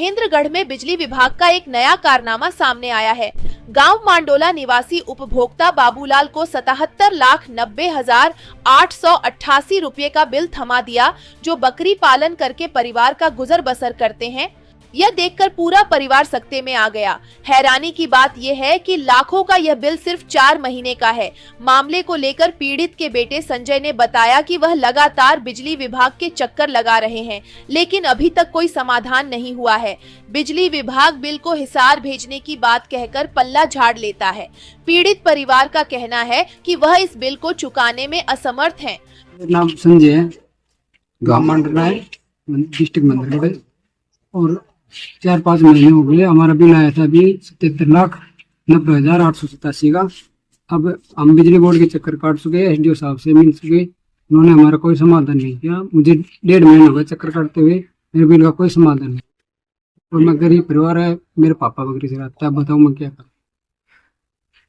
महेंद्रगढ़ में बिजली विभाग का एक नया कारनामा सामने आया है। गांव मांडोला निवासी उपभोक्ता बाबूलाल को 77,90,888 रुपये का बिल थमा दिया, जो बकरी पालन करके परिवार का गुजर बसर करते हैं। यह देखकर पूरा परिवार सकते में आ गया। हैरानी की बात यह है कि लाखों का यह बिल सिर्फ 4 महीने का है। मामले को लेकर पीड़ित के बेटे संजय ने बताया कि वह लगातार बिजली विभाग के चक्कर लगा रहे हैं, लेकिन अभी तक कोई समाधान नहीं हुआ है। बिजली विभाग बिल को हिसार भेजने की बात कहकर पल्ला झाड़ लेता है। पीड़ित परिवार का कहना है कि वह इस बिल को चुकाने में असमर्थ हैं। नाम संजय है, गाँव मंडला है, डिस्ट्रिक्ट महेंद्रगढ़, और 4-5 महीने हो गए। हमारा बिल आया था अभी 77,90,887 का। अब हम बिजली बोर्ड के चक्कर काट चुके, एसडीओ साहब से मिल चुके, उन्होंने हमारा कोई समाधान नहीं किया। मुझे 1.5 महीने हो गए चक्कर काटते हुए, मेरे बिल का कोई समाधान नहीं। और मैं गरीब परिवार है, मेरे पापा बकरी चलाता है, बताओ मैं क्या करूँ।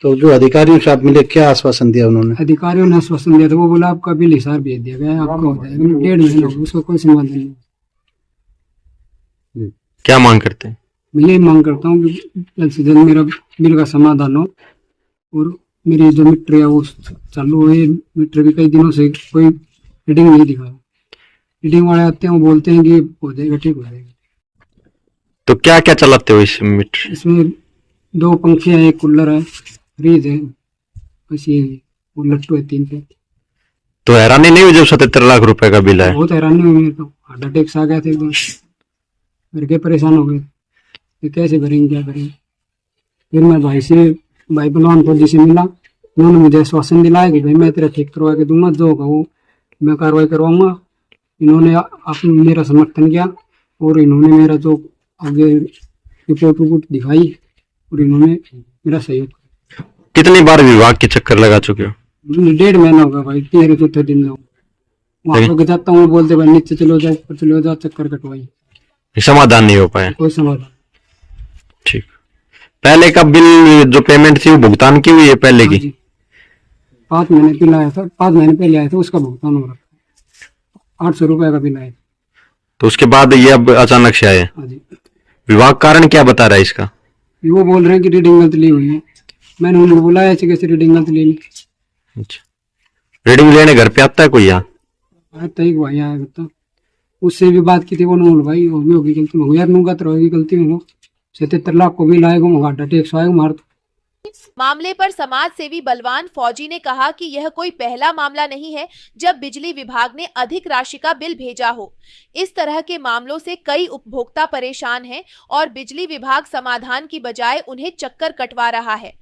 तो जो अधिकारियों से आप मिले, क्या आश्वासन दिया उन्होंने? अधिकारियों ने आश्वासन दिया था, वो बोला आपका बिल हिसार भेज दिया गया, आपका हो जाएगा। 1.5 महीने हो गए, उसका कोई समाधान नहीं। क्या मांग करते हैं? मैं यही मांग करता हूँ कि जल्द से जल्द मेरा बिल का समाधान हो, और मेरी जो मीटर है वो चालू है। मीटर भी कई दिनों से कोई रीडिंग नहीं दिखा। रीडिंग वाले आते हैं, वो बोलते हैं कि हो जाएगा, ठीक हो जाएगा। तो क्या क्या चलाते हो इस मीटर? इसमें 2 पंखे हैं, एक कूलर है, फ्रिज है, बस ये वो लट्टू है 3 पे। तो हैरानी नहीं हुई जब 77 लाख रुपए का बिल है? बहुत हैरानी हुई मेरे को, हार्ट अटैक आ गया था एकदम, मेरे के परेशान हो गए कि कैसे भरेंगे, क्या करेंगे। फिर मैं भाई बलवान फौजी से मिला, उन्होंने मुझे आश्वासन दिलाया कि भाई मैं तेरा ठीक करवा के दूंगा, जो होगा वो मैं कार्रवाई करवाऊंगा। इन्होंने मेरा समर्थन किया, और इन्होंने मेरा जो आगे रिपोर्ट दिखाई, और इन्होंने मेरा सहयोग किया। कितनी बार विभाग के चक्कर लगा चुके हो? 1.5 महीना होगा भाई, 3-4 दिन जाऊँ वहाँ पर जाता हूँ, बोलते भाई नीचे चलो जाओ, ऊपर चलो जाओ, चक्कर कटवाई, समाधान नहीं हो पाया। कोई समाधान। ठीक। पहले का बिल जो पेमेंट थी वो भुगतान की हुई है पहले की? 5 महीने बिल आया था, 5 महीने पहले आया था, उसका भुगतान हो रहा था। 800 रुपए का बिल आया। तो उसके बाद ये अब अचानक से आए? हाँ जी। विभाग कारण क्या बता रहा है इसका? वो बोल रहे हैं कि रीडिंग गलत ली हुई है। मैंने उनको बोला ऐसे कैसे रीडिंग गलत ली। अच्छा, रीडिंग लेने घर पे आता है कोई? यहाँ आता ही भाई आया करता, उससे भी बात की थी, वो बोल भाई होगी गलती में यार, नूंगा तो होगी गलती में। 77 लाख को बिल आएगा, हार्ट अटैक आएगा मार। मामले पर समाज सेवी बलवान फौजी ने कहा कि यह कोई पहला मामला नहीं है जब बिजली विभाग ने अधिक राशि का बिल भेजा हो। इस तरह के मामलों से कई उपभोक्ता परेशान हैं और बिजली विभाग समाधान की बजाय उन्हें चक्कर कटवा रहा है।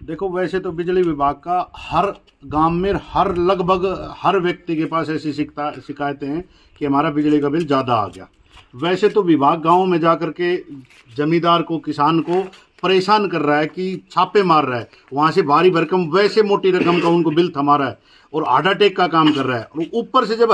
देखो, वैसे तो बिजली विभाग का हर गांव में लगभग हर व्यक्ति के पास ऐसी शिकायतें हैं कि हमारा बिजली का बिल ज़्यादा आ गया। वैसे तो विभाग गांव में जाकर के जमींदार को, किसान को परेशान कर रहा है कि छापे मार रहा है, वहाँ से भारी भरकम वैसे मोटी रकम का उनको बिल थमा रहा है और हार्ट अटैक का काम कर रहा है। और ऊपर से जब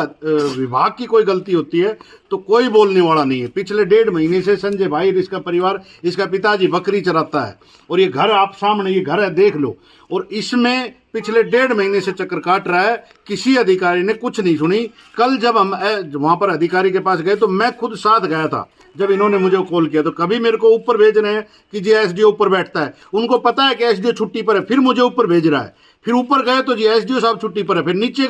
विभाग की कोई गलती होती है तो कोई बोलने वाला नहीं है। पिछले 1.5 महीने से संजय भाई, इसका परिवार, इसका पिताजी बकरी चराता है, और ये घर आप सामने, ये घर है, देख लो। और इसमें पिछले 1.5 महीने से चक्कर काट रहा है, किसी अधिकारी ने कुछ नहीं सुनी। कल जब हम वहाँ पर अधिकारी के पास गए तो मैं खुद साथ गया था। जब इन्होंने मुझे कॉल किया तो कभी मेरे को ऊपर भेज रहे हैं कि जी एसडीओ ऊपर बैठता है, उनको पता है कि एसडीओ छुट्टी पर है, फिर मुझे ऊपर भेज रहा है। फिर ऊपर गए तो जी एसडीओ साहब छुट्टी पर है, फिर नीचे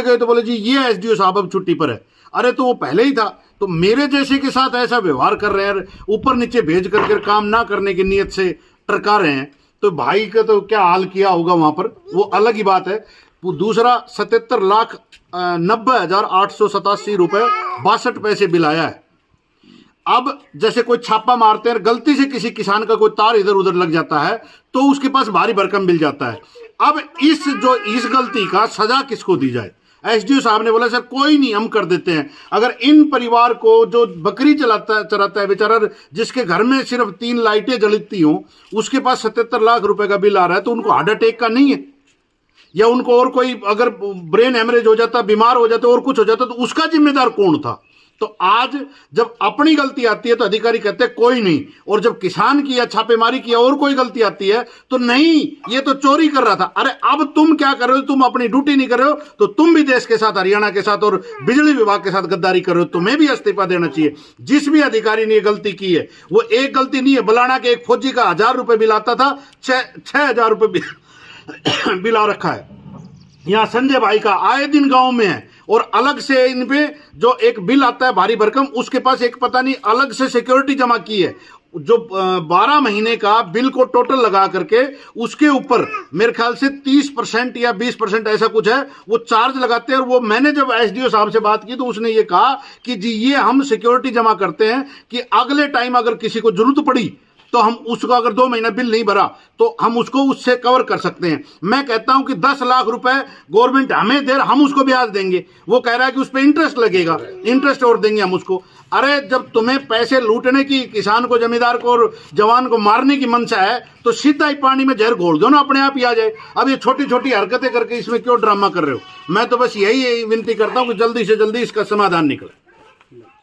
गए तो बोले जी ये एसडीओ साहब अब छुट्टी पर है। अरे तो वो पहले ही था। तो मेरे जैसे के साथ ऐसा व्यवहार कर रहे हैं, ऊपर नीचे भेज करके काम ना करने की नीयत से टरका रहे हैं, तो भाई का तो क्या हाल किया होगा वहां पर, वो अलग ही बात है। वो दूसरा 77,90,887 रुपए 62 पैसे बिल आया है। अब जैसे कोई छापा मारते हैं, गलती से किसी किसान का कोई तार इधर उधर लग जाता है तो उसके पास भारी भरकम बिल जाता है। अब इस गलती का सजा किसको दी जाए? एसडीओ साहब ने बोला सर कोई नहीं, हम कर देते हैं। अगर इन परिवार को जो बकरी चराता है बेचारा, जिसके घर में सिर्फ 3 लाइटें जलती हों, उसके पास 77 लाख रुपए का बिल आ रहा है, तो उनको हार्ट अटैक का नहीं है, या उनको और कोई अगर ब्रेन हेमरेज हो जाता, बीमार हो जाता, और कुछ हो जाता, तो उसका जिम्मेदार कौन था? तो आज जब अपनी गलती आती है तो अधिकारी कहते हैं कोई नहीं, और जब किसान की या छापेमारी की और कोई गलती आती है तो नहीं, ये तो चोरी कर रहा था। अरे अब तुम क्या कर रहे हो, तुम अपनी ड्यूटी नहीं कर रहे हो तो तुम भी देश के साथ, हरियाणा के साथ और बिजली विभाग के साथ गद्दारी कर रहे हो, तुम्हें भी इस्तीफा देना चाहिए। जिस भी अधिकारी ने ये गलती की है, वो एक गलती नहीं है, बलाना के एक फौजी का 1000 रुपए बिल आता था, 6000 रुपए बिल आ रखा है। यहाँ संजय भाई का आए दिन गांव में है, और अलग से इन पे जो एक बिल आता है भारी भरकम, उसके पास एक पता नहीं अलग से सिक्योरिटी जमा की है, जो 12 महीने का बिल को टोटल लगा करके उसके ऊपर मेरे ख्याल से 30% या 20% ऐसा कुछ है, वो चार्ज लगाते हैं। और वो मैंने जब एसडीओ साहब से बात की तो उसने ये कहा कि जी ये हम सिक्योरिटी जमा करते हैं कि अगले टाइम अगर किसी को जरूरत पड़ी तो हम उसको, अगर 2 महीना बिल नहीं भरा तो हम उसको उससे कवर कर सकते हैं। मैं कहता हूं कि 10 लाख रुपए गवर्नमेंट हमें दे, हम उसको ब्याज देंगे। वो कह रहा है कि उस पर इंटरेस्ट लगेगा, इंटरेस्ट और देंगे हम उसको। अरे जब तुम्हें पैसे लूटने की, किसान को, जमींदार को और जवान को मारने की मंशा है तो सीधा ही पानी में जहर घोल दो ना, अपने आप ही आ जाए। अब ये छोटी छोटी हरकतें करके इसमें क्यों ड्रामा कर रहे हो? मैं तो बस यही विनती करता हूं कि जल्दी से जल्दी इसका समाधान निकले।